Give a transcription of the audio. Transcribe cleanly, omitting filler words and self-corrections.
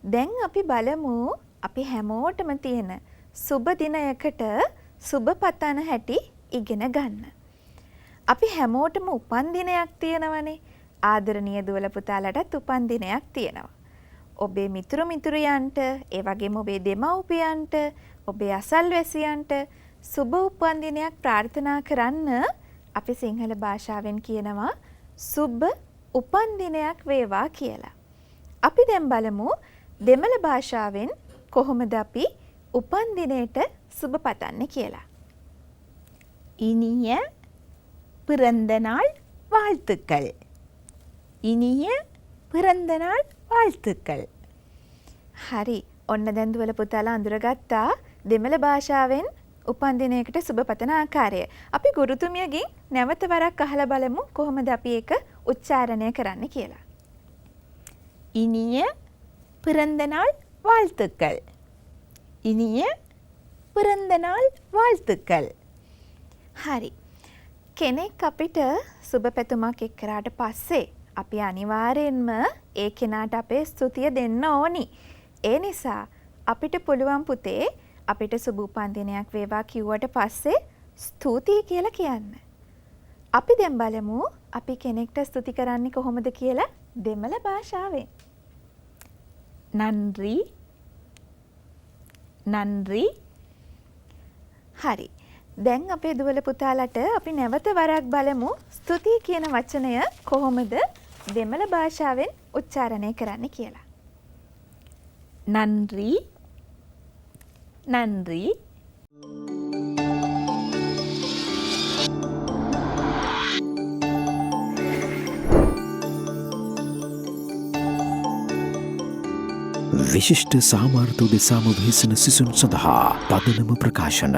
දැන් අපි බලමු අපි හැමෝටම තියෙන සුබ දිනයකට සුබ පතන හැටි ඉගෙන ගන්න. අපි හැමෝටම උපන් දිනයක් තියෙනවනේ. ආදරණීය දුවල පුතාලටත් උපන් දිනයක් තියෙනවා. ඔබේ මිතුරු මිතුරියන්ට, ඒ වගේම ඔබේ දෙමව්පියන්ට, ඔබේ අසල්වැසියන්ට සුබ උපන් දිනයක් ප්‍රාර්ථනා කරන්න අපි සිංහල භාෂාවෙන් කියනවා සුබ උපන් දිනයක් වේවා කියලා. අපි දැන් බලමු දෙමළ භාෂාවෙන් කොහොමද අපි උපන් දිනේට සුබ පතන්නේ කියලා. இனிய பிறந்த நாள் வாழ்த்துக்கள். இனிய பிறந்த நாள் வாழ்த்துக்கள். හරි. ඔන්න දැන් දුවල පුතාලා අඳුරගත්තා දෙමළ භාෂාවෙන් උපන් දිනයකට සුබ පතන ආකාරය. අපි ගුරුතුමියගෙන් නැවත වරක් අහලා බලමු කොහොමද අපි ඒක උච්චාරණය කරන්න කියලා. இனிய பிறந்த நாள் வாழ்த்துக்கள். இனிய பிறந்த நாள் வாழ்த்துக்கள். හරි. කෙනෙක් අපිට සුබ පැතුමක් එක් කරාට පස්සේ අපි අනිවාර්යෙන්ම ඒ කෙනාට අපේ ස්තුතිය දෙන්න ඕනි. ඒ නිසා අපිට පුළුවන් පුතේ අපිට සුබ උපන් දිනයක් වේවා කිව්වට පස්සේ ස්තුතියි කියලා කියන්න. අපි දැන් බලමු අපි කෙනෙක්ට ස්තුති කරන්නේ කොහොමද කියලා දෙමළ භාෂාවෙන්. நன்றி. நன்றி. හරි. දැන් අපේ දුවල පුතාලට අපි නැවත වරක් බලමු ස්තුතියි කියන වචනය කොහොමද දෙමළ භාෂාවෙන් උච්චාරණය කරන්න කියලා. நன்றி. நன்றி. විශිෂ්ට සාමාර්ථ උදෙසාම වෙහෙසෙන සිසුන් සඳහා පදනම ප්‍රකාශන